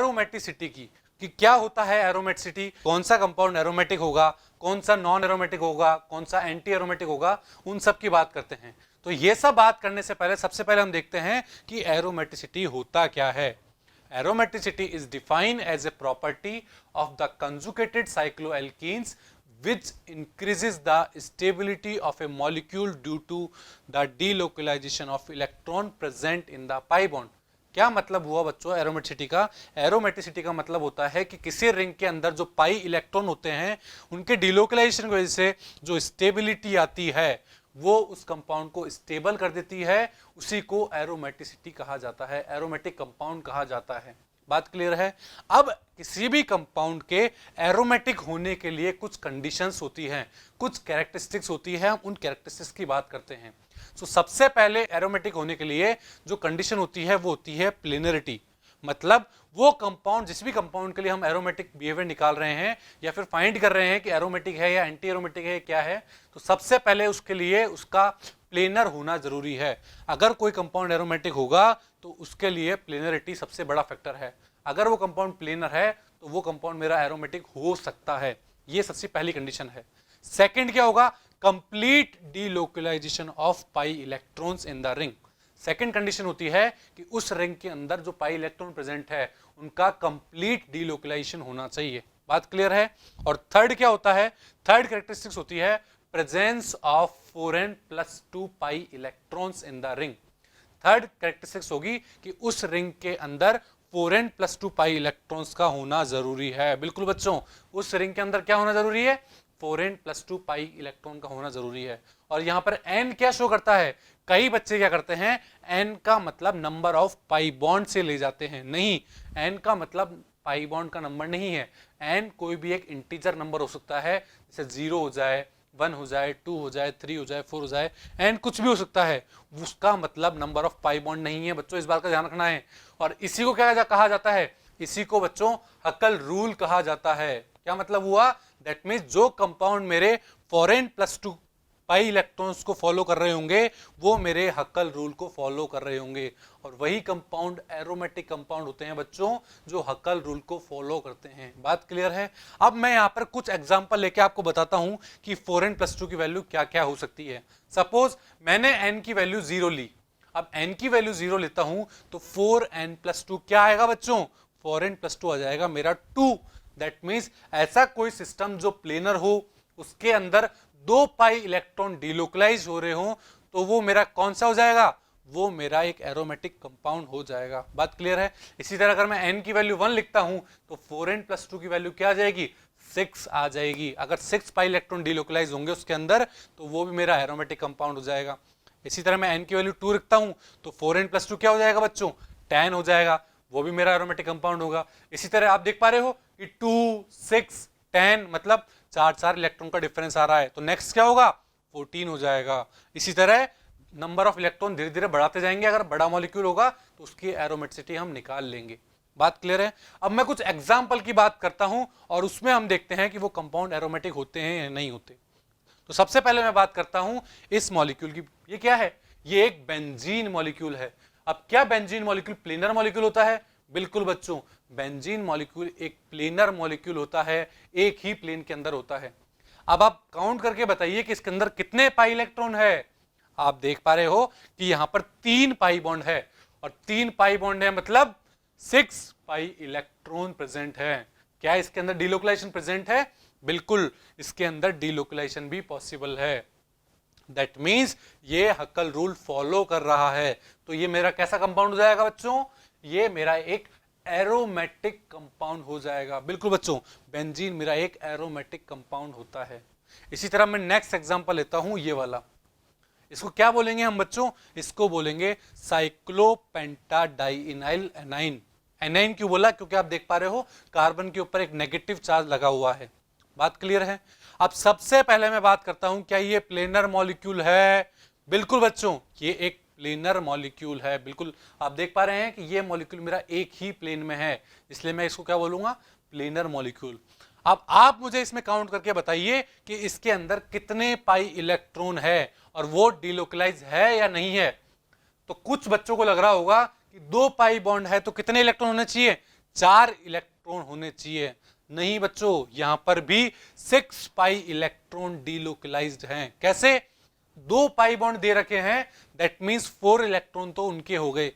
Aromaticity की, कि क्या होता है एरोमेटिसिटी, कौन सा कंपाउंड एरोमेटिक होगा, कौन सा नॉन एरोमेटिक होगा, कौन सा एंटी एरोमेटिक होगा, उन सब की बात करते हैं। तो ये सब बात करने से पहले सबसे पहले हम देखते हैं कि एरोमेटिसिटी होता क्या है। Aromaticity is defined as a property of the conjugated cycloalkenes which increases the stability of a molecule due to the delocalization of electron present in the pi bond। क्या मतलब हुआ बच्चों एरोमेटिसिटी का? एरोमेटिसिटी का मतलब होता है कि किसी रिंग के अंदर जो पाई इलेक्ट्रॉन होते हैं उनके डिलोकलाइजेशन की वजह से जो स्टेबिलिटी आती है वो उस कंपाउंड को स्टेबल कर देती है, उसी को एरोमेटिसिटी कहा जाता है, एरोमेटिक कंपाउंड कहा जाता है। बात क्लियर है? अब किसी भी कंपाउंड के एरोमेटिक होने के लिए कुछ कंडीशंस होती हैं, कुछ कैरेक्टरिस्टिक्स होती है, हम उन कैरेक्टरिस्टिक्स की बात करते हैं। सबसे पहले एरोमेटिक होने के लिए जो कंडीशन होती है वो होती है प्लेनरिटी। मतलब वो कंपाउंड, जिस भी कंपाउंड के लिए हम एरोमेटिक बिहेवियर निकाल रहे हैं या फिर फाइंड कर रहे हैं कि एरोमेटिक है या एंटी एरोमेटिक है क्या है, तो सबसे पहले उसके लिए उसका प्लेनर होना जरूरी है। अगर कोई कंपाउंड एरोमेटिक होगा तो उसके लिए प्लेनरिटी सबसे बड़ा फैक्टर है। अगर वो कंपाउंड प्लेनर है तो वो कंपाउंड मेरा एरोमेटिक हो सकता है, ये सबसे पहली कंडीशन है। सेकंड क्या होगा? Complete delocalization of pi electrons in the ring. Second condition होती है कि उस रिंग के अंदर जो पाई इलेक्ट्रॉन प्रेजेंट है उनका कंप्लीट डीलोकलाइजेशन होना चाहिए। बात क्लियर है? और थर्ड क्या होता है? थर्ड कैरेक्टरिस्टिक्स होती है presence of 4n+2 pi electrons in the ring. Third characteristics होगी कि उस रिंग के अंदर 4n+2 पाई इलेक्ट्रॉन्स का होना जरूरी है। बिल्कुल बच्चों, उस रिंग के अंदर क्या होना जरूरी है? 4n+2 पाई इलेक्ट्रॉन का होना जरूरी है। और यहां पर n क्या शो करता है? कई बच्चे क्या करते हैं, n का मतलब नंबर ऑफ पाई बॉन्ड से ले जाते हैं। नहीं, n का मतलब पाई बॉन्ड का नंबर नहीं है। n कोई भी एक इंटीजर नंबर हो सकता है, जैसे 0 हो जाए, 1 हो जाए, 2 हो जाए, 3 हो जाए, 4 हो जाए, n कुछ भी हो सकता है, उसका मतलब नंबर ऑफ पाई बॉन्ड नहीं है। बच्चों इस बात का ध्यान रखना है। और इसी को क्या कहा जाता है? इसी को बच्चों हकल रूल कहा जाता है। क्या मतलब हुआ? दैट मीन्स जो कंपाउंड मेरे 4n+2 पाई इलेक्ट्रॉन्स को फॉलो कर रहे होंगे वो मेरे हकल रूल को फॉलो कर रहे होंगे, और वही कंपाउंड एरोमेटिक कंपाउंड होते हैं बच्चों जो हकल रूल को फॉलो करते हैं। बात क्लियर है? अब मैं यहां पर कुछ एग्जांपल लेके आपको बताता हूं कि 4n+2 की वैल्यू क्या क्या हो सकती है। सपोज मैंने n की वैल्यू 0 ली। अब n की वैल्यू 0 लेता हूं तो 4n+2 क्या आएगा बच्चों? 4n+2 आ जाएगा मेरा 2। दैट मीन्स ऐसा कोई सिस्टम जो प्लेनर हो, उसके अंदर 2 पाई इलेक्ट्रॉन डिलोकलाइज हो रहे हो, तो वो मेरा कौन सा हो जाएगा? वो मेरा एक एरोमेटिक कंपाउंड हो जाएगा। बात क्लियर है? इसी तरह अगर मैं n की वैल्यू 1 लिखता हूं तो 4n+2 की वैल्यू क्या आ जाएगी? 6 आ जाएगी। अगर 6 पाई इलेक्ट्रॉन डिलोकलाइज होंगे उसके अंदर तो वो भी मेरा एरोमेटिक कंपाउंड हो जाएगा। इसी तरह मैं n की वैल्यू 2 रखता हूं तो 4n+2 क्या हो जाएगा बच्चों? 10 हो जाएगा, वो भी मेरा एरोमेटिक कंपाउंड होगा। इसी तरह आप देख पा रहे हो कि 2, 6, 10 मतलब 4 इलेक्ट्रॉन का डिफरेंस आ रहा है, तो नेक्स्ट क्या होगा? 14 हो जाएगा। इसी तरह नंबर ऑफ इलेक्ट्रॉन धीरे धीरे बढ़ाते जाएंगे। अगर बड़ा मॉलिक्यूल होगा तो उसकी एरोमेटिसिटी हम निकाल लेंगे। बात क्लियर है? अब मैं कुछ एग्जाम्पल की बात करता हूं और उसमें हम देखते हैं कि वो कंपाउंड एरोमेटिक होते हैं या नहीं होते। तो सबसे पहले मैं बात करता हूं इस मॉलिक्यूल की। ये क्या है? ये एक बेंजीन मॉलिक्यूल है। अब क्या बेंजीन मॉलिक्यूल प्लेनर मॉलिक्यूल होता है? बिल्कुल बच्चों, बेंजीन मॉलिक्यूल एक प्लेनर मॉलिक्यूल होता है, एक ही प्लेन के अंदर होता है। अब आप काउंट करके बताइए कि इसके अंदर कितने पाई इलेक्ट्रॉन है। आप देख पा रहे हो कि यहां पर 3 पाई बॉन्ड है, और 3 पाई बॉन्ड है मतलब 6 पाई इलेक्ट्रॉन प्रेजेंट है। क्या इसके अंदर डिलोकलाइजेशन प्रेजेंट है? बिल्कुल, इसके अंदर डिलोकलाइजेशन भी पॉसिबल है। दैट मीन्स ये हकल रूल फॉलो कर रहा है। तो ये मेरा कैसा कंपाउंड हो जाएगा बच्चों? ये मेरा एक एरोमेटिक कंपाउंड हो जाएगा। बिल्कुल बच्चों, बेंजीन मेरा एक एरोमेटिक कंपाउंड होता है। इसी तरह मैं नेक्स्ट एग्जांपल लेता हूं, ये वाला। इसको क्या बोलेंगे हम बच्चों? इसको बोलेंगे साइक्लोपेंटाडाइइनाइल एनाइन। एनाइन क्यों बोला? क्योंकि आप देख पा रहे हो कार्बन के ऊपर एक नेगेटिव चार्ज लगा हुआ है। बात क्लियर है? अब सबसे पहले मैं बात करता हूं क्या ये प्लेनर मॉलिक्यूल है? बिल्कुल बच्चों, ये एक प्लेनर मॉलिक्यूल है। बिल्कुल आप देख पा रहे हैं कि ये मॉलिक्यूल मेरा एक ही प्लेन में है, इसलिए मैं इसको क्या बोलूंगा? Planar molecule. अब आप मुझे इसमें काउंट करके बताइए कि इसके अंदर कितने पाई इलेक्ट्रॉन है और वो डिलोकलाइज है या नहीं है। तो कुछ बच्चों को लग रहा होगा कि 2 पाई बॉन्ड है तो कितने इलेक्ट्रॉन होने चाहिए? 4 इलेक्ट्रॉन होने चाहिए। नहीं बच्चों, यहां पर भी 6 पाई इलेक्ट्रॉन डीलोकलाइज्ड हैं। कैसे? 2 पाई बॉन्ड दे रखे हैं, दैट मींस 4 इलेक्ट्रॉन तो उनके हो गए,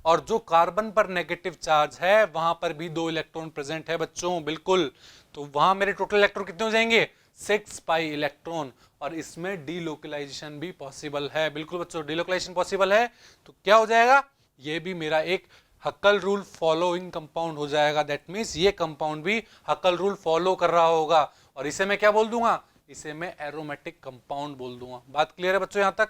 और जो कार्बन पर नेगेटिव चार्ज है वहां पर भी 2 इलेक्ट्रॉन प्रेजेंट है बच्चों, बिल्कुल। तो वहां मेरे टोटल इलेक्ट्रॉन कितने हो जाएंगे? 6 पाई इलेक्ट्रॉन, और इसमें डीलोकलाइजेशन भी पॉसिबल है। बिल्कुल बच्चों, डीलोकलाइजेशन पॉसिबल है, तो क्या हो जाएगा? ये भी मेरा एक हक्कल रूल फॉलोइंग कंपाउंड हो जाएगा। दैट मीन्स ये कंपाउंड भी हक्कल रूल फॉलो कर रहा होगा, और इसे मैं क्या बोल दूंगा? इसे मैं एरोमेटिक कंपाउंड बोल दूंगा। बात क्लियर है बच्चों यहां तक?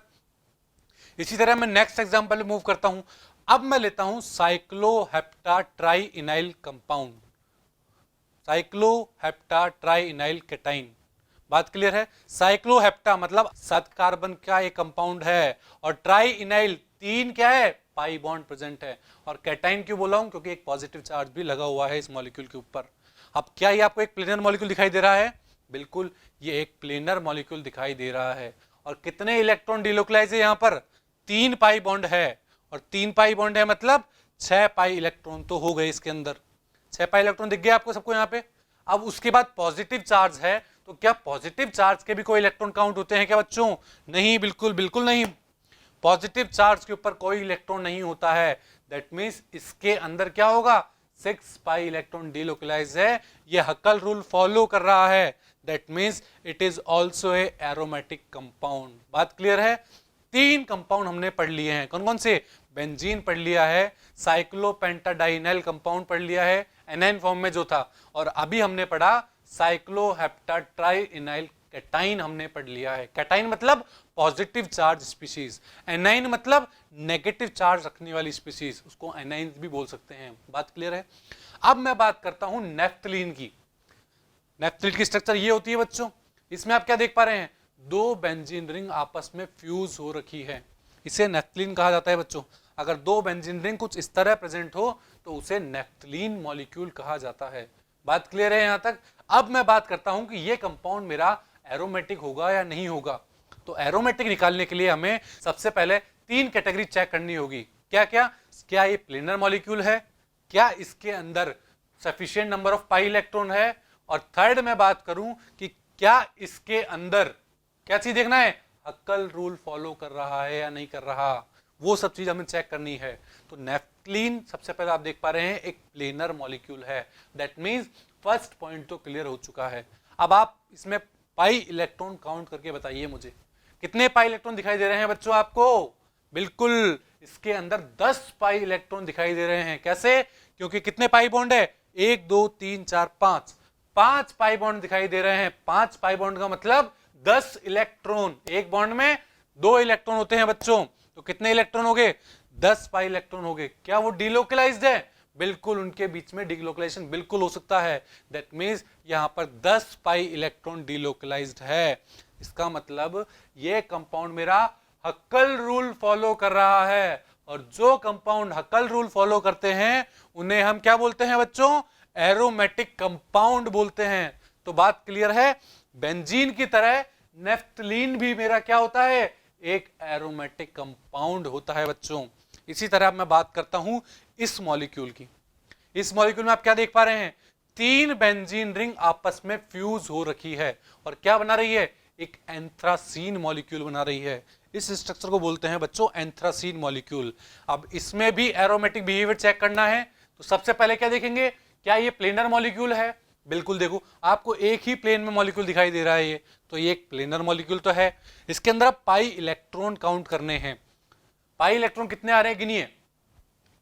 इसी तरह मैं नेक्स्ट एग्जांपल मूव करता हूं। अब मैं लेता हूं साइक्लोहेप्टाट्राइइनाइल कंपाउंड, साइक्लोहेप्टाट्राइइनाइल कैटाइन। बात क्लियर है? साइक्लोहेप्टा मतलब 7 कार्बन का एक कंपाउंड है, और ट्राइइनाइल 3 क्या है? पाई बॉन्ड प्रेजेंट है। और कैटाइन क्यों बोला हूं? क्योंकि एक पॉजिटिव चार्ज भी लगा हुआ है इस मॉलिक्यूल के ऊपर। अब क्या ये आपको एक प्लेनर मॉलिक्यूल दिखाई दे रहा है? बिल्कुल, ये एक प्लेनर मॉलिक्यूल दिखाई दे रहा है। और कितने इलेक्ट्रॉन डिलोकलाइज है? यहां पर 3 पाई बॉन्ड है, और 3 पाई बॉन्ड है मतलब 6 पाई इलेक्ट्रॉन तो हो गए इसके अंदर। 6 पाई इलेक्ट्रॉन दिख गया आपको सबको यहाँ पे। अब उसके बाद पॉजिटिव चार्ज है, तो क्या पॉजिटिव चार्ज के भी कोई इलेक्ट्रॉन काउंट होते हैं क्या बच्चों? नहीं, बिल्कुल बिल्कुल नहीं। पॉजिटिव चार्ज के ऊपर कोई इलेक्ट्रॉन नहीं होता है। दैट मीन्स इसके अंदर क्या होगा? 6 पाई इलेक्ट्रॉन डीलोकलाइज है। ये हक्कल रूल फॉलो कर रहा है। That means it is also a aromatic compound. बात क्लियर है? 3 कंपाउंड हमने पढ़ लिए हैं। कौन कौन से? बेंजीन पढ़ लिया है, साइक्लोपेंटाडाइनाइल कंपाउंड पढ़ लिया है एनाइन फॉर्म में जो था, और अभी हमने पढ़ा साइक्लोहेप्टाट्राइइनाइल कैटाइन हमने पढ़ लिया है। कैटाइन मतलब पॉजिटिव चार्ज स्पीशीज, एनाइन मतलब नेगेटिव चार्ज रखने वाली स्पीशीज, उसको एनाइन भी बोल सकते हैं। बात क्लियर है? अब मैं बात करता हूं नेफ्थलीन की। नेफ्थलीन की स्ट्रक्चर ये होती है बच्चों। इसमें आप क्या देख पा रहे हैं? 2 बेंजीन रिंग आपस में फ्यूज हो रखी है, इसे नेफ्थलीन कहा जाता है बच्चों। अगर 2 बेंजीन रिंग कुछ इस तरह प्रेजेंट हो तो उसे नेफ्थलीन मॉलिक्यूल कहा जाता है। बात क्लियर है यहां तक? अब मैं बात करता हूं कि ये कंपाउंड मेरा एरोमेटिक होगा या नहीं होगा। तो एरोमेटिक निकालने के लिए हमें सबसे पहले 3 कैटेगरी चेक करनी होगी। क्या क्या? क्या ये प्लेनर मॉलिक्यूल है? क्या इसके अंदर sufficient number of pi electron है? और थर्ड मैं बात करूं कि क्या इसके अंदर क्या चीज देखना है? हक्कल रूल फॉलो कर रहा है या नहीं कर रहा, वो सब चीज हमें चेक करनी है। तो नेफ्थलीन सबसे पहले आप देख पा रहे हैं एक प्लेनर मॉलिक्यूल है। दैट मींस फर्स्ट पॉइंट तो क्लियर हो चुका है। अब आप इसमें पाई इलेक्ट्रॉन काउंट करके बताइए मुझे, कितने पाई इलेक्ट्रॉन दिखाई दे रहे हैं बच्चों आपको? बिल्कुल, इसके अंदर 10 पाई इलेक्ट्रॉन दिखाई दे रहे हैं। कैसे? क्योंकि कितने पाई बॉन्ड है? 1 2 3 4 5, 5 पाई बॉन्ड दिखाई दे रहे हैं। 5 पाई बॉन्ड का मतलब 10 इलेक्ट्रॉन। एक बॉन्ड में 2 इलेक्ट्रॉन होते हैं बच्चों, तो कितने इलेक्ट्रॉन हो गए? 10 पाई इलेक्ट्रॉन हो गए। क्या वो डीलोकलाइज्ड है? बिल्कुल, उनके बीच में डीलोकलाइजेशन बिल्कुल हो सकता है। दैट मींस यहां पर 10 पाई इलेक्ट्रॉन डीलोकलाइज्ड है। इसका मतलब ये कंपाउंड मेरा हक्कल रूल फॉलो कर रहा है, और जो कंपाउंड हक्कल रूल फॉलो करते हैं उन्हें हम क्या बोलते हैं बच्चों? एरोमेटिक कंपाउंड बोलते हैं। तो बात क्लियर है? बेंजीन की तरह नेफ्थलीन भी मेरा क्या होता है? एक एरोमेटिक कंपाउंड होता है बच्चों। इसी तरह मैं बात करता हूं इस मॉलिक्यूल की। इस मॉलिक्यूल में आप क्या देख पा रहे हैं? 3 बेंजीन रिंग आपस में फ्यूज हो रखी है, और क्या बना रही है? एक एंथ्रासीन मॉलिक्यूल बना रही है। इस स्ट्रक्चर को बोलते हैं बच्चों एंथ्रासीन मॉलिक्यूल। अब इसमें भी एरोमेटिक बिहेवियर चेक करना है, तो सबसे पहले क्या देखेंगे? क्या ये प्लेनर मॉलिक्यूल है? बिल्कुल, देखो आपको एक ही प्लेन में मॉलिक्यूल दिखाई दे रहा है ये, तो ये एक प्लेनर मॉलिक्यूल तो है। इसके अंदर आप पाई इलेक्ट्रॉन काउंट करने हैं। पाई इलेक्ट्रॉन कितने आ रहे हैं गिनिए।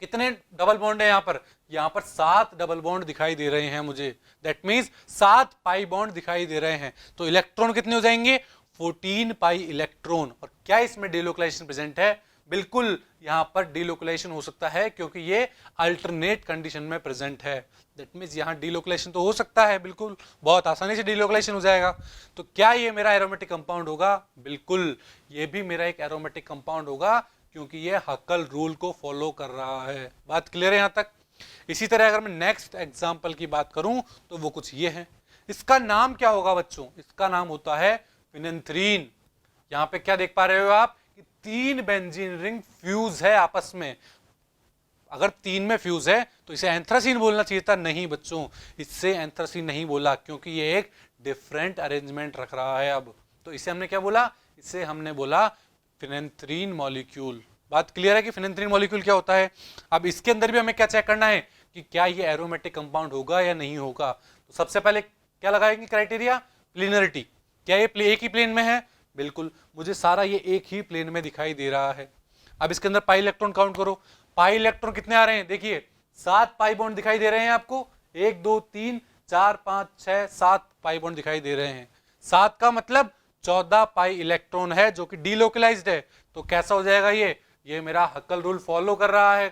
कितने डबल बॉन्ड है यहां पर 7 डबल बॉन्ड दिखाई दे रहे हैं मुझे। दैट मींस 7 पाई बॉन्ड दिखाई दे रहे हैं। तो इलेक्ट्रॉन कितने हो जाएंगे? 14 पाई इलेक्ट्रॉन। और क्या इसमें डीलोकलाइजेशन प्रेजेंट है? बिल्कुल, यहां पर डीलोकलाइजेशन हो सकता है क्योंकि ये अल्टरनेट कंडीशन में प्रेजेंट है। दैट मींस यहां डीलोकलाइजेशन तो हो सकता है, बिल्कुल बहुत आसानी से डीलोकलाइजेशन हो जाएगा। तो क्या ये मेरा एरोमेटिक कंपाउंड होगा? बिल्कुल, ये भी मेरा एक एरोमेटिक कंपाउंड होगा क्योंकि ये हक्कल रूल को फॉलो कर रहा है। बात क्लियर है यहां तक? इसी तरह अगर मैं नेक्स्ट एग्जांपल की बात करूं तो वो कुछ ये है। इसका नाम क्या होगा बच्चों? इसका नाम होता है फिनेंथ्रीन। यहां पे क्या देख पा रहे हो आप कि 3 बेंजीन रिंग फ्यूज है आपस में। अगर 3 में फ्यूज है तो इसे एंथ्रासीन बोलना चाहिए था, नहीं बच्चों, इससे एंथ्रासीन नहीं बोला क्योंकि ये एक डिफरेंट अरेंजमेंट रख रहा है। अब तो इसे हमने क्या बोला, इसे हमने बोला फिनेंथ्रीन मॉलिक्यूल। बात क्लियर है कि फिनेंथ्रीन मॉलिक्यूल क्या होता है। अब इसके अंदर भी हमें क्या चेक करना है कि क्या ये एरोमेटिक कंपाउंड होगा या नहीं होगा। तो सबसे पहले क्या लगाएंगे क्राइटेरिया, प्लेनरिटी। क्या ये एक ही प्लेन में है, बिल्कुल, मुझे सारा ये एक ही प्लेन में दिखाई दे रहा है। अब इसके अंदर पाई इलेक्ट्रॉन काउंट करो, पाई इलेक्ट्रॉन कितने आ रहे हैं, देखिए 7 पाई बॉन्ड दिखाई दे रहे हैं आपको, 1 2 3 4 5 6 7 पाई बॉन्ड दिखाई दे रहे हैं। 7 का मतलब 14 पाई इलेक्ट्रॉन है जो कि डीलोकलाइज्ड है। तो कैसा हो जाएगा, ये मेरा हक्कल रूल फॉलो कर रहा है,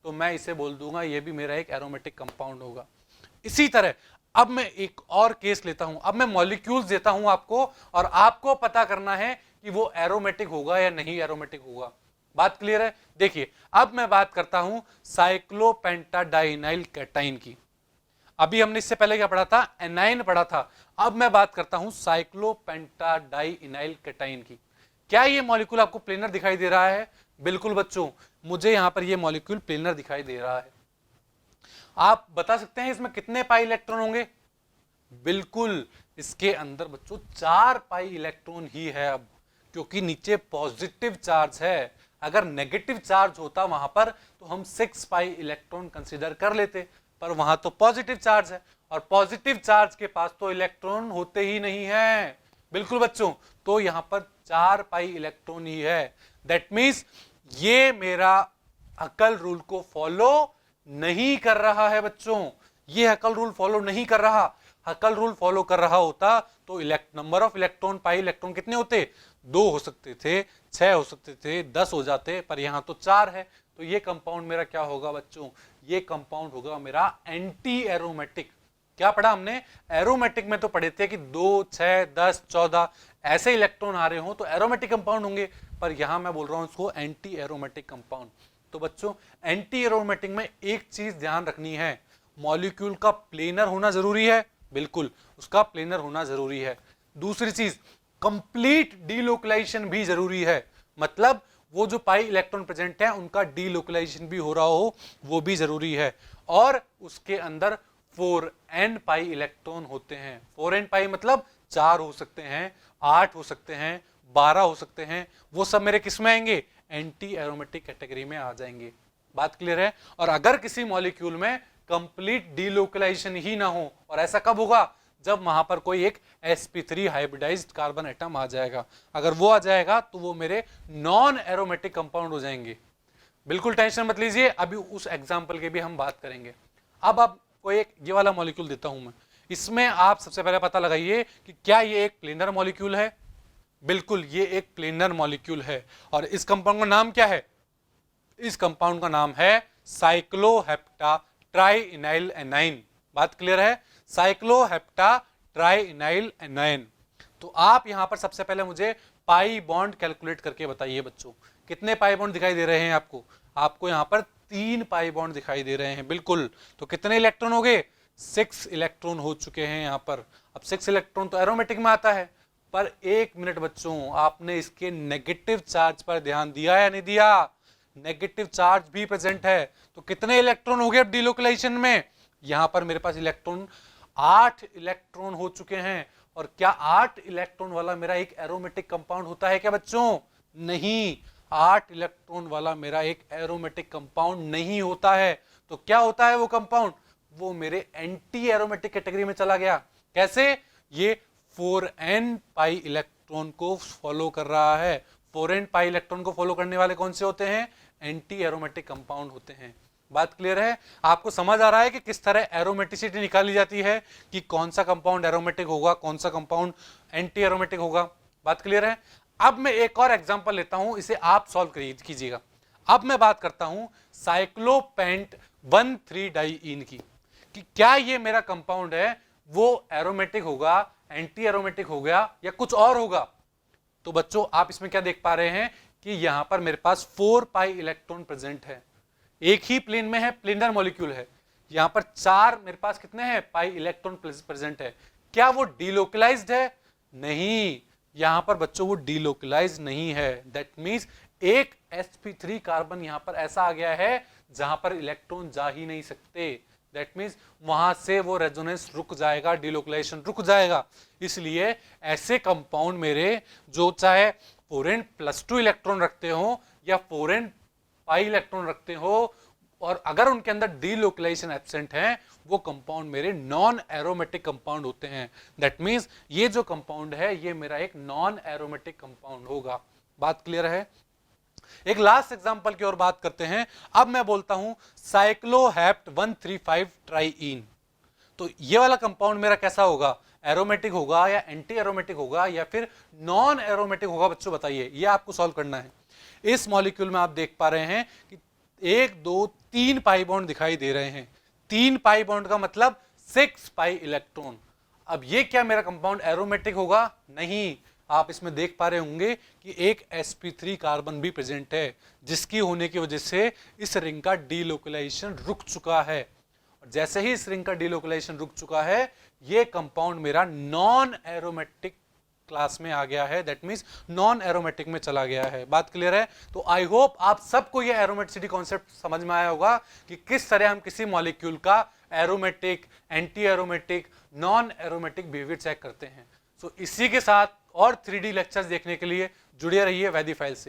तो मैं इसे बोल दूंगा ये भी मेरा एक एरोमेटिक कंपाउंड होगा। इसी तरह अब मैं एक और केस लेता हूं, अब मैं मॉलिक्यूल्स देता हूं आपको और आपको पता करना है कि वो एरोमेटिक होगा या नहीं एरोमेटिक होगा। बात क्लियर है। देखिए अब मैं बात करता हूं साइक्लोपेंटाडाइनाइल कैटाइन की। अभी हमने इससे पहले क्या पढ़ा था, एनाइन पढ़ा था। अब मैं बात करता हूं साइक्लोपेंटाडाइनाइल कैटाइन की। क्या ये मॉलिक्यूल आपको प्लेनर दिखाई दे रहा है, बिल्कुल बच्चों, मुझे यहां पर ये मॉलिक्यूल प्लेनर दिखाई दे रहा है। आप बता सकते हैं इसमें कितने पाई इलेक्ट्रॉन होंगे, बिल्कुल इसके अंदर बच्चों 4 पाई इलेक्ट्रॉन ही है। अब क्योंकि नीचे पॉजिटिव चार्ज है, अगर नेगेटिव चार्ज होता वहां पर तो हम 6 पाई इलेक्ट्रॉन कंसीडर कर लेते, पर वहां तो पॉजिटिव चार्ज है और पॉजिटिव चार्ज के पास तो इलेक्ट्रॉन होते ही नहीं है, बिल्कुल बच्चों, तो यहां पर 4 पाई इलेक्ट्रॉन ही है। दैट मीन्स ये मेरा हक्कल रूल को फॉलो नहीं कर रहा है बच्चों, ये हक्कल रूल फॉलो नहीं कर रहा। हक्कल रूल फॉलो कर रहा होता तो number of electron, pi electron कितने होते, 2 हो सकते थे, 6 हो सकते थे, 10 हो जाते, पर यहां तो 4 है। तो ये कंपाउंड मेरा क्या होगा बच्चों, ये कंपाउंड होगा मेरा एंटी एरोमेटिक। क्या पढ़ा हमने, एरोमेटिक में तो पढ़े थे कि 2 6 10 14 ऐसे इलेक्ट्रॉन आ रहे हो तो एरोमेटिक कंपाउंड होंगे, पर यहां मैं बोल रहा हूं इसको एंटी एरोमेटिक कंपाउंड। तो बच्चों एंटी एरोमेटिक में एक चीज ध्यान रखनी है, मॉलिक्यूल का प्लेनर होना जरूरी है, बिल्कुल उसका प्लेनर होना जरूरी है। दूसरी चीज कंप्लीट डीलोकलाइजेशन भी जरूरी है, मतलब वो जो पाई इलेक्ट्रॉन प्रेजेंट है उनका डीलोकलाइजेशन भी हो रहा हो, वो भी जरूरी है। और उसके अंदर 4n पाई इलेक्ट्रॉन होते हैं। 4n पाई मतलब 4 हो सकते हैं, 8 हो सकते हैं, 12 हो सकते हैं, वो सब मेरे किस में आएंगे, एंटी एरोमेटिक कैटेगरी में आ जाएंगे। बात क्लियर है। और अगर किसी मॉलिक्यूल में कंप्लीट डीलोकलाइजेशन ही ना हो, और ऐसा कब होगा, जब वहां पर कोई एक sp3 हाइब्रिडाइज्ड कार्बन एटम आ जाएगा, अगर वो आ जाएगा तो वो मेरे नॉन एरोमेटिक कंपाउंड हो जाएंगे। बिल्कुल टेंशन मत लीजिए, अभी उस एग्जांपल की भी हम बात करेंगे। अब कोई एक ये वाला मॉलिक्यूल देता हूं मैं, इसमें आप सबसे पहले पता लगाइए कि क्या ये एक प्लेनर मॉलिक्यूल है, बिल्कुल ये एक प्लेनर मॉलिक्यूल है। और इस कंपाउंड का नाम क्या है, इस कंपाउंड का नाम है साइक्लोहेप्टा ट्राइइनाइल एनाइन। बात क्लियर है, साइक्लोहेप्टा ट्राइइनाइल एनाइन। तो आप यहां पर सबसे पहले मुझे पाई बॉन्ड कैलकुलेट करके बताइए बच्चों, कितने पाई बॉन्ड दिखाई दे रहे हैं आपको, आपको यहां पर 3 पाई बॉन्ड दिखाई दे रहे हैं, बिल्कुल। तो कितने इलेक्ट्रॉन हो गए, 6 इलेक्ट्रॉन हो चुके हैं यहां पर। अब 6 इलेक्ट्रॉन तो एरोमेटिक में आता है, पर एक मिनट बच्चों, आपने इसके नेगेटिव चार्ज पर ध्यान दिया या नहीं दिया, नेगेटिव चार्ज भी प्रेजेंट है। तो कितने इलेक्ट्रॉन हो गए अब डीलोकलाइजेशन में, यहां पर मेरे पास इलेक्ट्रॉन 8 इलेक्ट्रॉन हो चुके हैं। और क्या 8 इलेक्ट्रॉन वाला मेरा एक एरोमेटिक कंपाउंड होता है क्या बच्चों, नहीं, 8 इलेक्ट्रॉन वाला मेरा एक एरोमेटिक कंपाउंड नहीं होता है। तो क्या होता है वो कंपाउंड, वो मेरे एंटी एरोमेटिक कैटेगरी में चला गया। कैसे, ये 4n पाई इलेक्ट्रॉन को फॉलो कर रहा है। 4n पाई इलेक्ट्रॉन को फॉलो करने वाले कौन से होते हैं, एंटी एरोमेटिक कंपाउंड होते हैं। बात क्लियर है, आपको समझ आ रहा है कि किस तरह एरोमेटिसिटी निकाली जाती है, कि कौन सा कंपाउंड एरोमेटिक होगा, कौन सा कंपाउंड एंटी एरोमेटिक होगा। बात क्लियर है। अब मैं एक और एग्जांपल लेता हूं, इसे आप सॉल्व कीजिएगा। अब मैं बात करता हूं साइक्लोपेंट 1,3 डाइईन की, कि क्या ये मेरा कंपाउंड है वो एरोमेटिक होगा, एंटी एरोमेटिक होगा या कुछ और होगा। तो बच्चों आप इसमें क्या देख पा रहे हैं कि यहां पर मेरे पास 4 पाई इलेक्ट्रॉन प्रेजेंट है, एक ही प्लेन में है, प्लेनर मॉलिक्यूल है। यहां पर 4 मेरे पास कितने हैं, पाई इलेक्ट्रॉन प्रेजेंट है। क्या वो डीलोकलाइज्ड है, नहीं, यहां पर बच्चों वो डीलोकलाइज्ड नहीं है। दैट मींस एक sp3 कार्बन यहां पर ऐसा आ गया है जहां पर इलेक्ट्रॉन जा ही नहीं सकते। दैट मीन्स वहां से वो रेजोनेंस रुक जाएगा, डिलोकलाइजेशन रुक जाएगा। इसलिए ऐसे कंपाउंड मेरे जो चाहे 4n+2 इलेक्ट्रॉन रखते हो या 4n इलेक्ट्रॉन रखते हो, और अगर उनके अंदर डीलोकलाइजेशन एब्सेंट है, वो कंपाउंड मेरे नॉन एरोमेटिक कंपाउंड होते हैं। दैट मीन्स ये जो कंपाउंड है ये मेरा एक नॉन एरोमेटिक कंपाउंड होगा। बात क्लियर है? एक लास्ट एग्जांपल की ओर बात करते हैं। अब मैं बोलता हूं साइक्लोहेप्ट 135 ट्राइइन। तो ये वाला कंपाउंड मेरा कैसा होगा? एरोमेटिक होगा या एंटी एरोमेटिक होगा या फिर नॉन एरोमेटिक होगा? बच्चों बताइए, ये आपको सॉल्व करना है। इस मॉलिक्यूल में आप देख पा रहे हैं कि 1 2 3 पाई बॉन्ड दिखाई दे रहे हैं। 3 पाई बॉन्ड का मतलब 6 पाई इलेक्ट्रॉन। अब ये क्या मेरा कंपाउंड एरोमेटिक होगा? नहीं। आप इसमें देख पा रहे होंगे कि एक sp3 कार्बन भी प्रेजेंट है, जिसकी होने की वजह से इस रिंग का डीलोकलाइजेशन रुक चुका है। और जैसे ही इस रिंग का डीलोकलाइजेशन रुक चुका है, ये कंपाउंड मेरा नॉन एरोमेटिक क्लास में आ गया है। दैट मींस नॉन एरोमेटिक में चला गया है। बात क्लियर है? तो आई होप आप सबको ये एरोमेटिसिटी कॉन्सेप्ट समझ में आया होगा कि किस तरह हम किसी मॉलिक्यूल का aromatic, anti aromatic, non aromatic behaviour check करते हैं। सो इसी के साथ और 3D लेक्चर्स देखने के लिए जुड़े रहिए वैदी फाइल से।